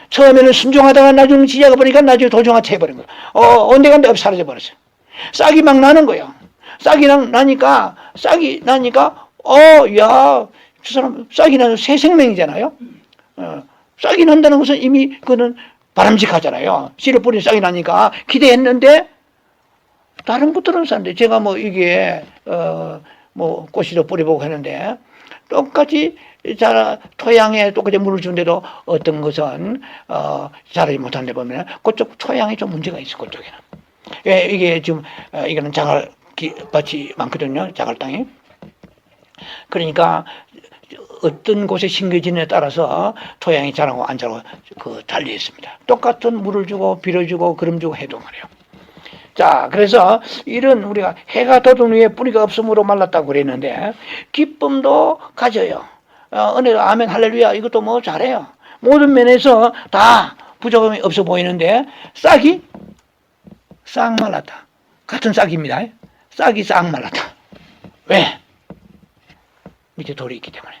처음에는 순종하다가 나중 시작해 보니까 나중에 도중같이 해버린 거예요. 언제간데 없이 사라져 버렸어요. 싹이 막 나는 거예요. 싹이 나니까 야, 저 사람 싹이 나는 새 생명이잖아요. 싹이 난다는 것은 이미 그는 바람직하잖아요. 씨를 뿌린 싹이 나니까 기대했는데 다른 것들은 사는데 제가 뭐 이게 뭐 꽃이도 뿌려보고 했는데 똑같이 토양에 똑같이 물을 주는데도 어떤 것은 자라지 못하는데 보면 그쪽 토양에 좀 문제가 있어. 그쪽에는. 예, 이게 지금 이거는 자갈밭이 많거든요. 자갈 땅이. 그러니까 어떤 곳에 심겨지느냐에 따라서 토양이 자라고 안 자라고 달리 있습니다. 똑같은 물을 주고 비료 주고 그름 주고 해도 말이에요. 자, 그래서 이런 우리가 해가 돋은 후에 뿌리가 없음으로 말랐다고 그랬는데 기쁨도 가져요. 은혜로 아멘 할렐루야 이것도 뭐 잘해요. 모든 면에서 다 부족함이 없어 보이는데 싹이 싹 말랐다. 같은 싹입니다. 싹이 싹 말랐다. 왜? 밑에 돌이 있기 때문에.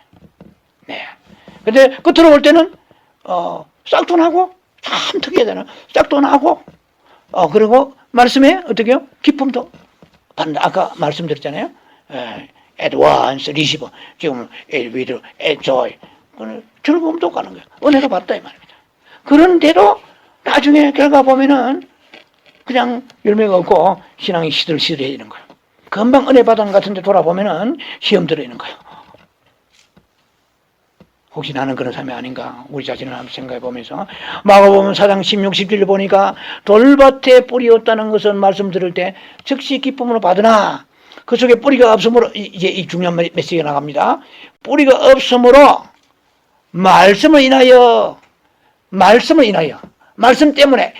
네. 근데 끝으로 볼 때는 싹도 나고 참 특이하잖아요. 싹도 나고 그리고 말씀에 어떻게 해요? 기쁨도 받는다. 아까 말씀드렸잖아요. at once, receive. 지금 with joy. 즐거움도 가는 거예요. 은혜로 받다 이 말입니다. 그런데도 나중에 결과 보면은 그냥 열매가 없고 신앙이 시들시들해지는 거예요. 금방 은혜 받은 같은데 돌아보면은 시험 들어있는 거예요. 혹시 나는 그런 사람이 아닌가? 우리 자신을 한번 생각해 보면서 마가복음 4장 16, 17을 보니까 돌밭에 뿌리 없다는 것은 말씀 들을 때 즉시 기쁨으로 받으나 그 속에 뿌리가 없으므로 이제 이 중요한 메시지가 나갑니다. 뿌리가 없으므로 말씀을 인하여 말씀 때문에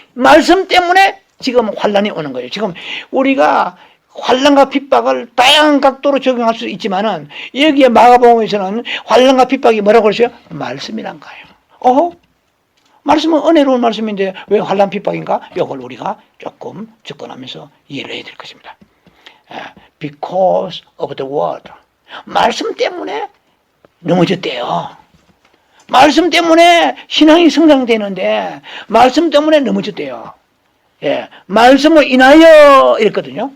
지금 환란이 오는 거예요. 지금 우리가 환란과 핍박을 다양한 각도로 적용할 수 있지만은 여기에 마가복음에서는 환란과 핍박이 뭐라고 그러세요? 말씀이란 거예요. 말씀은 은혜로운 말씀인데 왜 환란 핍박인가? 이걸 우리가 조금 접근하면서 이해를 해야 될 것입니다. Because of the word. 말씀 때문에 넘어졌대요. 말씀 때문에 신앙이 성장되는데 말씀 때문에 넘어졌대요. 예, 말씀을 인하여 이랬거든요.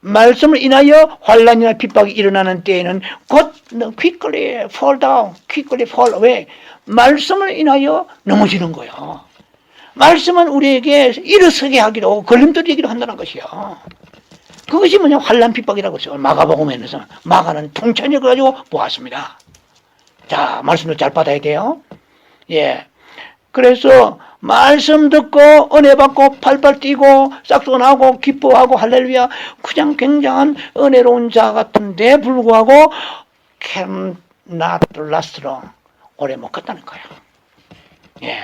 말씀을 인하여 환란이나 핍박이 일어나는 때에는 곧 quickly fall down, quickly fall away. 말씀을 인하여 넘어지는 거예요. 말씀은 우리에게 일어서게 하기도 걸림돌이기도 한다는 것이요. 그것이 뭐냐 환란 핍박이라고 했어요. 마가복음에서 마가는 통찰력을 가지고 보았습니다. 자, 말씀도 잘 받아야 돼요. 예. 그래서 말씀 듣고 은혜 받고 팔팔 뛰고 싹도 나고 기뻐하고 할렐루야 그냥 굉장한 은혜로운 자 같은데 불구하고 can not last long. 오래 못 갔다는 거예요. 예.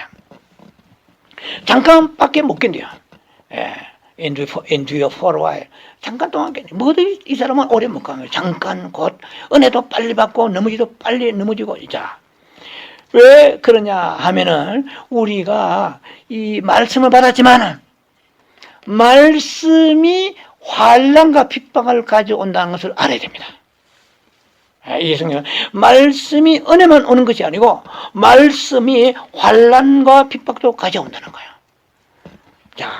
잠깐밖에 못 견뎌요. 예. endure for a while. 잠깐 동안 견뎌요. 뭐든 이 사람은 오래 못 가요. 잠깐 곧 은혜도 빨리 받고 넘어지도 빨리 넘어지고 자. 왜 그러냐 하면은 우리가 이 말씀을 받았지만은 말씀이 환난과 핍박을 가져온다는 것을 알아야 됩니다. 이 성경 말씀이 은혜만 오는 것이 아니고 말씀이 환난과 핍박도 가져온다는 거예요. 자,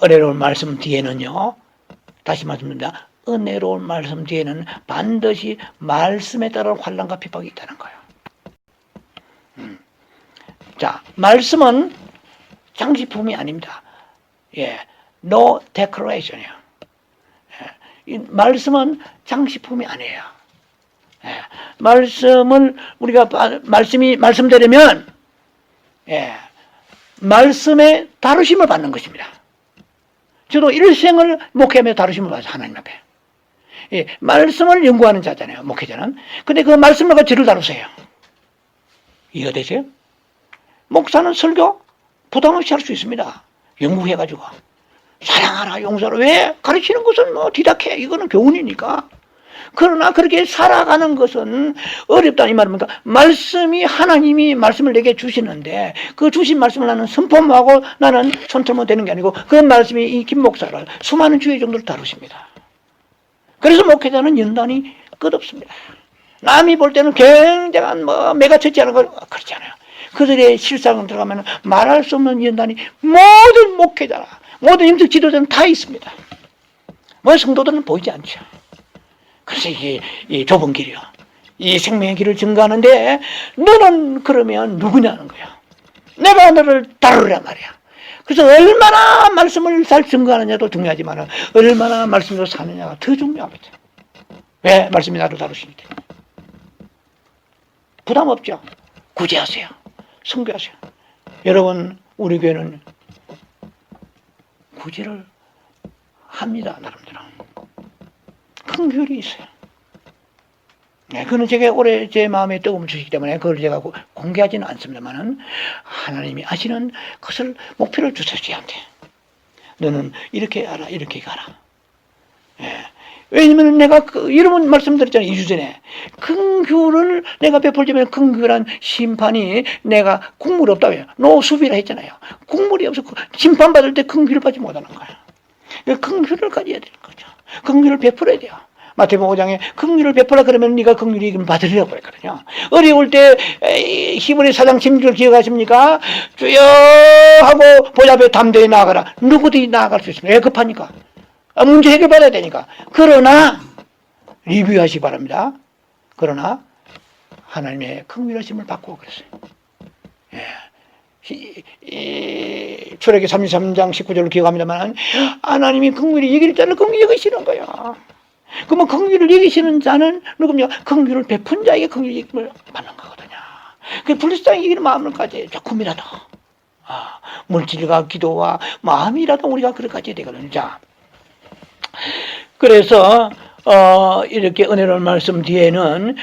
은혜로운 말씀 뒤에는요, 다시 말씀드립니다. 은혜로운 말씀 뒤에는 반드시 말씀에 따른 환난과 핍박이 있다는 거예요. 자, 말씀은 장식품이 아닙니다. 예, no decoration이에요. 이 말씀은 장식품이 아니에요. 예, 말씀을 우리가 말씀되려면 예, 말씀의 다루심을 받는 것입니다. 저도 일생을 목회하며 다루심을 받아서 하나님 앞에. 예, 말씀을 연구하는 자잖아요, 목회자는. 근데 그 말씀을 가지고 저를 다루세요. 이해가 되세요? 목사는 설교 부담 없이 할 수 있습니다. 연구해가지고. 사랑하라, 용서하라. 왜? 가르치는 것은 뭐 디다케. 이거는 교훈이니까. 그러나 그렇게 살아가는 것은 어렵다 이 말입니까? 말씀이 하나님이 말씀을 내게 주시는데 그 주신 말씀을 나는 선포하고 나는 손털면 되는 게 아니고 그 말씀이 이 김 목사를 수많은 주의 정도를 다루십니다. 그래서 목회자는 연단이 끝없습니다. 남이 볼 때는 굉장한 메가처치하는 걸 그렇지 않아요. 그들의 실상을 들어가면 말할 수 없는 연단이 모든 목회자라 모든 영적 지도자는 다 있습니다. 성도들은 보이지 않죠. 그래서 이게 이 좁은 길이요. 이 생명의 길을 증거하는데 너는 그러면 누구냐는 거야. 내가 너를 다루란 말이야. 그래서 얼마나 말씀을 잘 증거하느냐도 중요하지만 얼마나 말씀으로 사느냐가 더 중요하거든. 왜? 말씀이 나를 다루시기 때문에. 부담 없죠. 구제하세요. 선교하세요. 여러분 우리 교회는 구제를 합니다. 나름대로. 큰 교율이 있어요. 네, 그는 제가 올해 제 마음에 뜨거움을 주시기 때문에 그걸 제가 공개하지는 않습니다만은 하나님이 아시는 것을 목표를 주셔서 저한테 너는 이렇게 하라 이렇게 가라. 예. 왜냐면 내가 여러 번 말씀드렸잖아요. 2주 전에 큰 규를 내가 베풀자면 큰 규란 심판이 내가 국물이 없다고요. 노수비라 했잖아요. 국물이 없어 심판받을 때 큰 규를 받지 못하는 거예요. 큰 규를 가져야 되는 거죠. 큰 규를 베풀어야 돼요. 마태복음 5장에 긍휼을 베풀라 그러면 네가 긍휼이 받으리라고 그랬거든요. 어려울 때 히브리 4장 16절 기억하십니까? 주여 하고 보좌 앞에 담대히 나아가라. 누구든지 나아갈 수 있습니다. 왜 급하니까? 문제 해결받아야 되니까. 그러나 리뷰하시기 바랍니다. 그러나 하나님의 긍휼하심을 받고 그랬어요. 출애굽기 33장 19절을 기억합니다만 하나님이 긍휼히 여길 자를 긍휼히 여기시는 거예요. 그러면 긍휼을 여기시는 자는 누굽니까? 긍휼을 베푼 자에게 긍휼을 여김을 받는 거거든요. 그 불쌍히 여기는 마음을까지 조금이라도 물질과 기도와 마음이라도 우리가 그렇게까지 되거든요. 자, 그래서 이렇게 은혜로운 말씀 뒤에는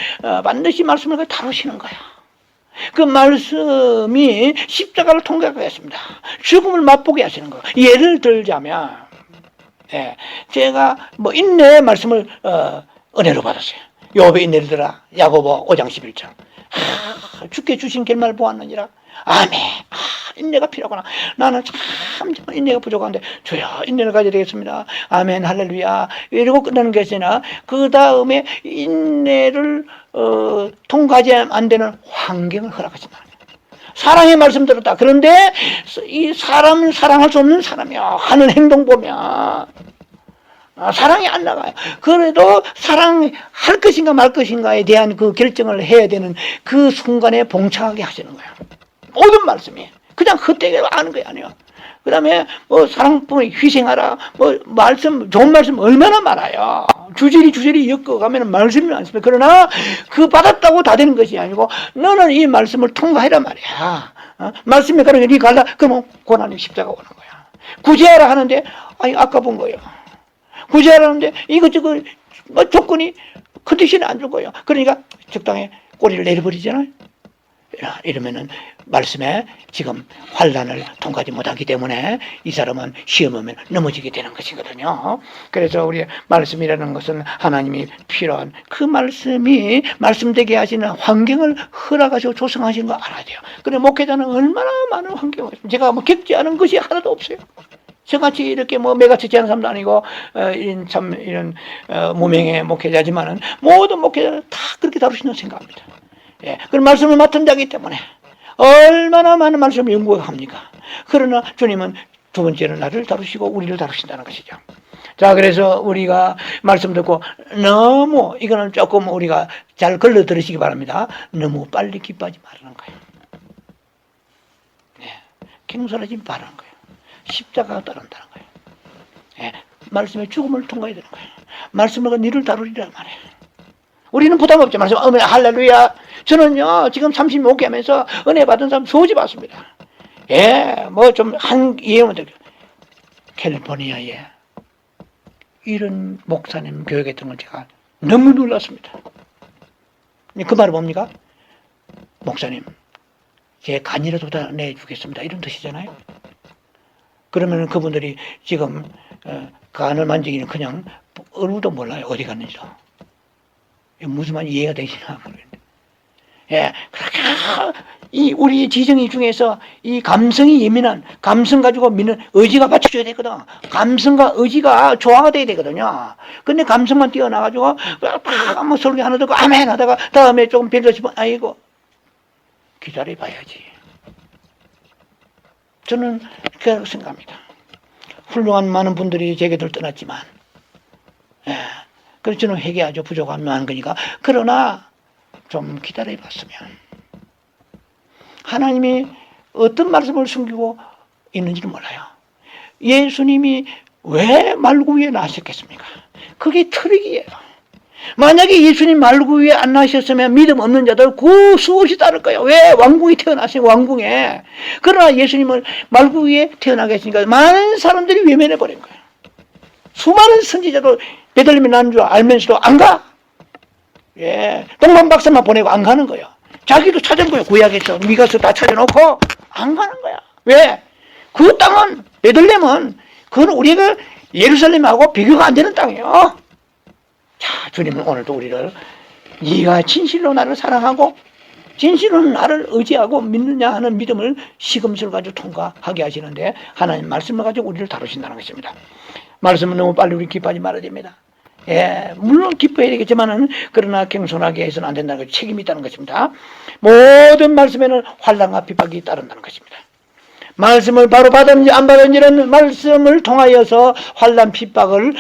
반드시 말씀을 다루시는 거야. 그 말씀이 십자가를 통과하게 했습니다. 죽음을 맛보게 하시는 거예요. 예를 들자면 제가 인내의 말씀을 은혜로 받았어요. 요업의 인내를 들어 야고보 5장 11절 주께 주신 결말 보았느니라. 아멘. 인내가 필요하구나. 나는 참 인내가 부족한데 주여 인내를 가져야 되겠습니다. 아멘 할렐루야 이러고 끝나는 것이 아니라 그 다음에 인내를 통과하지 안 되는 환경을 허락하신다. 사랑의 말씀 들었다. 그런데 이 사람은 사랑할 수 없는 사람이야. 하는 행동 보면 사랑이 안 나가요. 그래도 사랑할 것인가 말 것인가에 대한 그 결정을 해야 되는 그 순간에 봉착하게 하시는 거예요. 모든 말씀이 그냥 헛되게 아는 게 아니에요. 그 다음에 사랑뿐이 희생하라 말씀 좋은 말씀 얼마나 많아요. 주저리 엮어가면 말씀이 많습니다. 그러나 그 받았다고 다 되는 것이 아니고 너는 이 말씀을 통과해라 말이야. 말씀에 가는 게 네 갈라 그러면 고난이 십자가 오는 거야. 구제하라 하는데 아까 본 거예요. 구제하라는데 이것저것 조건이 컨디션이 안 좋은 거예요. 그러니까 적당히 꼬리를 내려버리잖아요. 이러면은 말씀에 지금 환난을 통과하지 못하기 때문에 이 사람은 시험 오면 넘어지게 되는 것이거든요. 그래서 우리 말씀이라는 것은 하나님이 필요한 그 말씀이 말씀되게 하시는 환경을 허락하시고 조성하시는 거 알아야 돼요. 그런데 목회자는 얼마나 많은 환경을 제가 겪지 않은 것이 하나도 없어요. 저같이 이렇게 뭐 매같이 지하는 사람도 아니고 이런 무명의 목회자지만은 모든 목회자는 다 그렇게 다루신다고 생각합니다. 예, 그런 말씀을 맡은 자이기 때문에 얼마나 많은 말씀을 연구합니까? 그러나 주님은 두 번째는 나를 다루시고 우리를 다루신다는 것이죠. 자, 그래서 우리가 말씀 듣고 너무 이거는 조금 우리가 잘 걸러 들으시기 바랍니다. 너무 빨리 기뻐하지 말라는 거예요. 네, 경솔하지 말라는 거예요. 십자가가 따른다는 거예요. 네, 말씀의 죽음을 통과해야 되는 거예요. 말씀으로 니를 다루리란 말이에요. 우리는 부담 없죠. 말씀, 할렐루야. 저는요, 지금 35개 하면서 은혜 받은 사람 소지 받습니다. 예, 뭐 좀 이해하면 되죠. 캘리포니아에 이런 목사님 교육했던 걸 제가 너무 놀랐습니다. 그 말은 뭡니까? 목사님, 제 간이라도 다 내주겠습니다. 이런 뜻이잖아요. 그러면 그분들이 지금 간을 만지기는 그냥 얼굴도 몰라요. 어디 갔는지도. 무슨 말인지 이해가 되시나 모르겠는데. 예, 그렇게 우리 지정이 중에서 이 감성이 예민한, 감성 가지고 믿는 의지가 받쳐줘야 되거든. 감성과 의지가 조화가 돼야 되거든요. 근데 감성만 뛰어나가지고 막 설교 하나 듣고 아멘 하다가 다음에 조금 별로 싶으면 아이고 기다려봐야지. 저는 그렇게 생각합니다. 훌륭한 많은 분들이 제게들 떠났지만, 예, 그래서 저는 회개하죠. 부족한 많은 거니까. 그러나 좀 기다려봤으면 하나님이 어떤 말씀을 숨기고 있는지는 몰라요. 예수님이 왜 말구 위에 나셨겠습니까? 그게 트릭이에요. 만약에 예수님 말구 위에 안 나셨으면 믿음 없는 자들 그 수없이 따를 거예요. 왜? 왕궁이 태어나신 왕궁에. 그러나 예수님은 말구 위에 태어나게 했으니까 많은 사람들이 외면해 버린 거예요. 수많은 선지자도 베들레헴에 난 줄 알면서도 안 가. 예, 동방 박사만 보내고 안 가는 거예요. 자기도 찾은 거예요. 구약에서 미가서 다 찾아놓고 안 가는 거야. 왜? 그 땅은 베들레헴은 그건 우리가 예루살렘하고 비교가 안 되는 땅이에요. 자, 주님은 오늘도 우리를 네가 진실로 나를 사랑하고 진실로 나를 의지하고 믿느냐 하는 믿음을 시금치를 가지고 통과하게 하시는데 하나님 말씀을 가지고 우리를 다루신다는 것입니다. 말씀은 너무 빨리 우리 기뻐하지 말아야 됩니다. 예, 물론 기뻐해야 되겠지만은 그러나 겸손하게 해서는 안 된다는 것, 책임이 있다는 것입니다. 모든 말씀에는 환난과 핍박이 따른다는 것입니다. 말씀을 바로 받았는지 안 받았는지는 말씀을 통하여서 환난 핍박을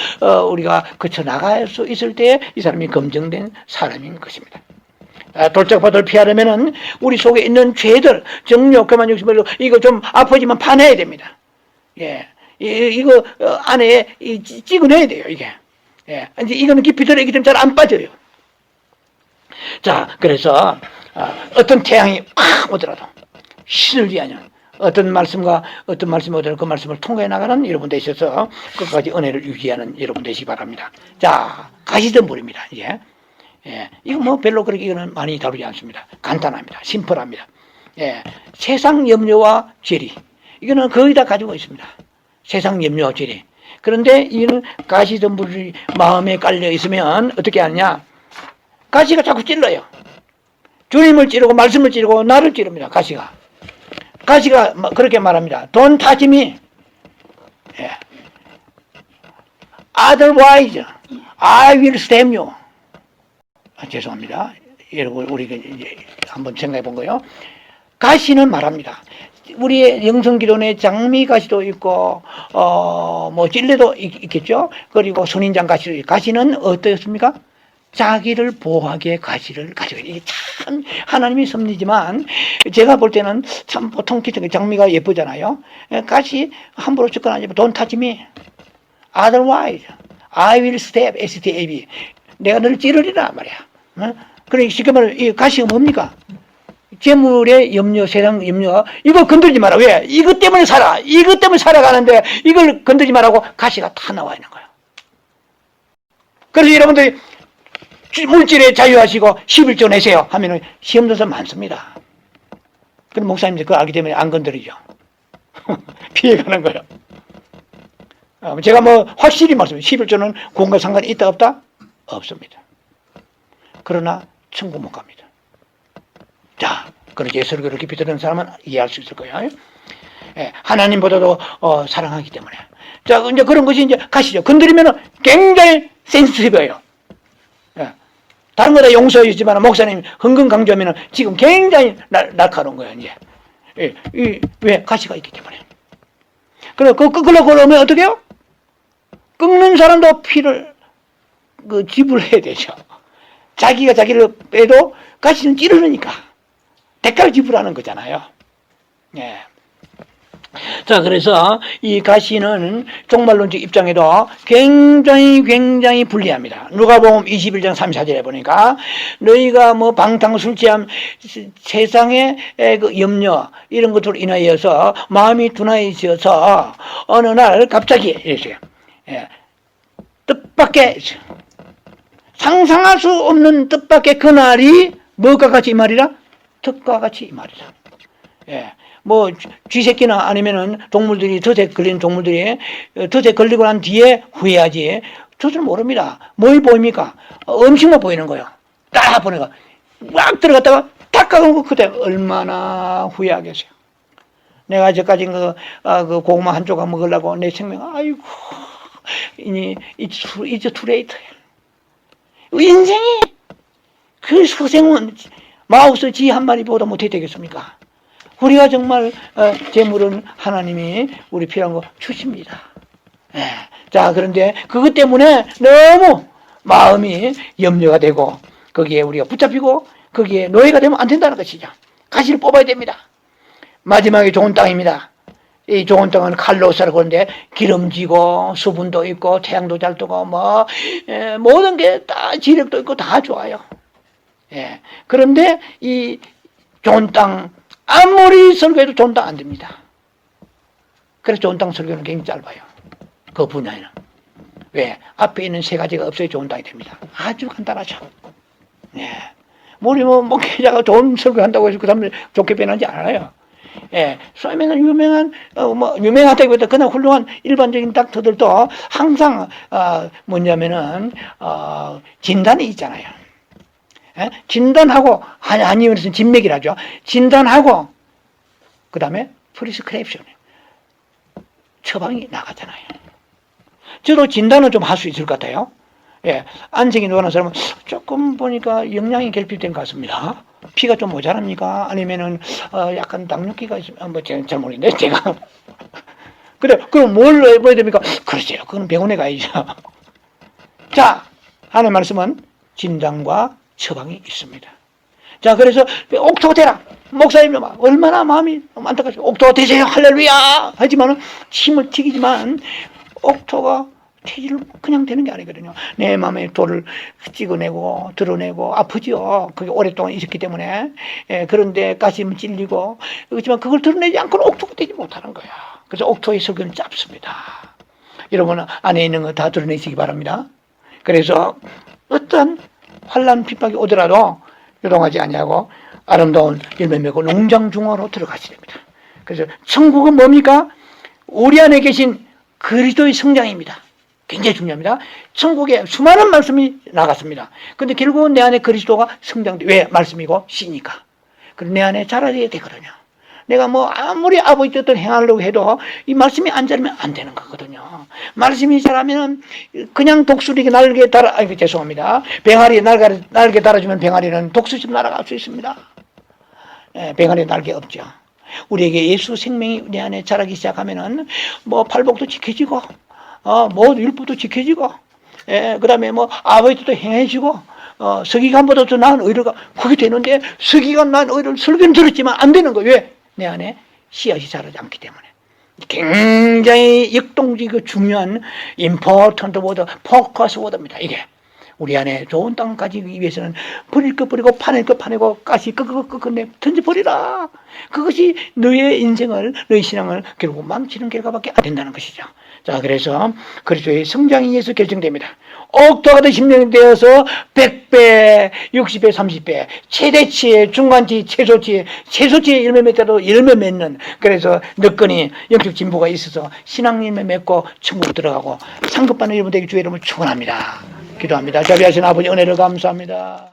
우리가 거쳐 나갈 수 있을 때 이 사람이 검증된 사람인 것입니다. 돌짝밭을 피하려면은 우리 속에 있는 죄들, 정욕, 교만, 욕심, 이거 좀 아프지만 파내야 됩니다. 예, 이거 안에 찍어내야 돼요. 이게. 예, 이제 이거는 깊이 들어있기 때문에 잘 안 빠져요. 자, 그래서 어떤 태양이 팍 오더라도 신을 위하여 어떤 말씀과 어떤 말씀이 오더라도 그 말씀을 통과해 나가는 여러분 되셔서 끝까지 은혜를 유지하는 여러분 되시기 바랍니다. 자, 가시덤불입니다. 이제 예, 이거 뭐 별로 그렇게 이거는 많이 다루지 않습니다. 간단합니다. 심플합니다. 예, 세상 염려와 죄리 이거는 거의 다 가지고 있습니다. 세상 염려와 죄리. 그런데 이는 가시덤불이 마음에 깔려 있으면 어떻게 하느냐? 가시가 자꾸 찔러요. 주님을 찌르고 말씀을 찌르고 나를 찌릅니다. 가시가 그렇게 말합니다. Don't touch me. 예. Otherwise, I will stab you. 죄송합니다. 여러분 우리가 이제 한번 생각해 본 거요. 가시는 말합니다. 우리의 영성기론에 장미가시도 있고 뭐 찔레도 있겠죠. 그리고 선인장 가시도 있고. 가시는 어떻습니까? 자기를 보호하기에 가시를 가지고 이게 참 하나님의 섭리지만 제가 볼 때는 참 보통 장미가 예쁘잖아요. 가시 함부로 접근하지 마. Don't touch me. Otherwise, I will stab. S-T-A-B. 내가 너를 찌르리라 말이야. 그러니까 쉽게 말하면 이 가시가 뭡니까? 재물의 염려, 세상 염려, 이거 건들지 마라. 왜? 이것 때문에 살아. 이것 때문에 살아가는데 이걸 건들지 말라고 가시가 다 나와 있는 거예요. 그래서 여러분들이 물질에 자유하시고 11조 내세요 하면은 시험 든 사람 많습니다. 그럼 목사님들 그거 알기 때문에 안 건드리죠. 피해가는 거예요. 제가 뭐 확실히 말씀해요. 11조는 구원과 상관이 있다 없다? 없습니다. 그러나 천국 못 갑니다. 자, 그렇게 설교를 깊이 들은 사람은 이해할 수 있을 거예요. 예, 하나님보다도 사랑하기 때문에. 자, 이제 그런 것이 이제 가시죠. 건드리면은 굉장히 센시티브해요. 예. 다른 거 다 용서했지만 목사님 흥금 강조하면은 지금 굉장히 날카로운 거예요, 이제. 예, 왜? 가시가 있기 때문에. 그래, 끊으려고 그러면 어떻게 해요? 끊는 사람도 피를 지불해야 되죠. 자기가 자기를 빼도 가시는 찌르니까 대가를 지불하는 거잖아요. 예. 자, 그래서 이 가시는 종말론적 입장에도 굉장히 불리합니다. 누가복음 21장 34절에 보니까 너희가 뭐 방탕술취함 세상의 그 염려 이런 것들로 인하여서 마음이 둔하여져서 어느 날 갑자기 이랬어요. 예. 뜻밖의 상상할 수 없는 뜻밖의 그날이 뭐가 같이 이 말이라? 덫과 같이 이 말이라. 예. 뭐 쥐새끼나 아니면은 동물들이 덫에 걸린 동물들이 덫에 걸리고 난 뒤에 후회하지 덫을 모릅니다. 뭘 보입니까? 음식만 보이는 거예요. 딱 보니까 막 들어갔다가 탁 가고 그때 얼마나 후회하겠어요. 내가 저까지 그 고구마 한 조각 먹으려고 내 생명 아이고 이제 투레이트야. 인생이 그 소생은 마우스 쥐 한 마리보다 못해 되겠습니까? 우리가 정말 재물은 하나님이 우리 필요한 거 주십니다. 예. 자, 그런데 그것 때문에 너무 마음이 염려가 되고 거기에 우리가 붙잡히고 거기에 노예가 되면 안 된다는 것이죠. 가시를 뽑아야 됩니다. 마지막에 좋은 땅입니다. 이 좋은 땅은 칼로 썰어 그런데 기름지고 수분도 있고 태양도 잘 뜨고 뭐 모든 게 다 지력도 있고 다 좋아요. 예. 그런데 이 좋은 땅 아무리 설교해도 좋은 땅 안 됩니다. 그래서 좋은 땅 설교는 굉장히 짧아요. 그 분야에는. 왜? 앞에 있는 세 가지가 없어야 좋은 땅이 됩니다. 아주 간단하죠. 예. 우리 목회자가 좋은 설교한다고 해서 그 사람들 좋게 변하지 않아요. 예. 소위는 유명하다기보다 그냥 훌륭한 일반적인 닥터들도 항상, 뭐냐면은, 진단이 있잖아요. 예? 진단하고 한의원에서는 진맥이라죠. 진단하고 그 다음에 프리스크립션 처방이 나가잖아요. 저도 진단은 좀 할 수 있을 것 같아요. 예, 안색이 노란 사람은 조금 보니까 영양이 결핍된 것 같습니다. 피가 좀 모자랍니까? 아니면은 약간 당뇨기가 있으면 잘 모르겠는데 제가 그래 그럼 뭘 해야 됩니까? 그러세요. 그건 병원에 가야죠. 자, 하나님 말씀은 진단과 처방이 있습니다. 자, 그래서 옥토가 되라. 목사님 얼마나 마음이 안타깝죠. 옥토가 되세요. 할렐루야. 하지만은 힘을 튀기지만 옥토가 체질을 그냥 되는 게 아니거든요. 내 마음에 돌을 찍어내고 드러내고 아프죠. 그게 오랫동안 있었기 때문에. 예, 그런데 가슴은 찔리고 그렇지만 그걸 드러내지 않고는 옥토가 되지 못하는 거야. 그래서 옥토의 설교는 짧습니다. 여러분 안에 있는 거 다 드러내시기 바랍니다. 그래서 어떤 환난 핍박이 오더라도 요동하지 아니하고 아름다운 열매 맺고 농장 중화로 들어가셔야 됩니다. 그래서 천국은 뭡니까? 우리 안에 계신 그리스도의 성장입니다. 굉장히 중요합니다. 천국에 수많은 말씀이 나갔습니다. 근데 결국은 내 안에 그리스도가 성장돼. 왜? 말씀이고 씨니까. 그래서 내 안에 자라야 되거든요. 내가 뭐 아무리 아버지 뜻을 행하려고 해도 이 말씀이 안 자르면 안 되는 거거든요. 말씀이 자라면 그냥 독수리가 날개 달아, 죄송합니다. 병아리 날개 달아주면 병아리는 독수리처럼 날아갈 수 있습니다. 예, 병아리 날개 없죠. 우리에게 예수 생명이 내 안에 자라기 시작하면은 뭐 팔복도 지켜지고, 뭐 율법도 지켜지고, 예, 그 다음에 뭐 아버지 뜻도 행해지고, 서기관보다 더 나은 의료가 그게 되는데 서기관 나은 의료를 설교는 들었지만 안 되는 거예요. 왜? 내 안에 씨앗이 자라지 않기 때문에. 굉장히 역동적이고 중요한 important word, focus word입니다. 이게 우리 안에 좋은 땅 가지기 위해서는 버릴 것 버리고 파낼 것 파내고 가시 끄끄끄끄 던져버리라. 그것이 너의 인생을 너의 신앙을 결국 망치는 결과밖에 안 된다는 것이죠. 자, 그래서 그리스도의 성장에 의해서 결정됩니다. 옥토가 더 심령되어서 100배, 60배, 30배, 최대치에, 중간치, 최소치에 열매 맺다도 열매 맺는, 그래서 너끈히 영적 진보가 있어서 신앙 열매 맺고 천국 들어가고 상급받는 여러분 되기 주의 이름을 축원합니다. 기도합니다. 자비하신 아버지 은혜를 감사합니다.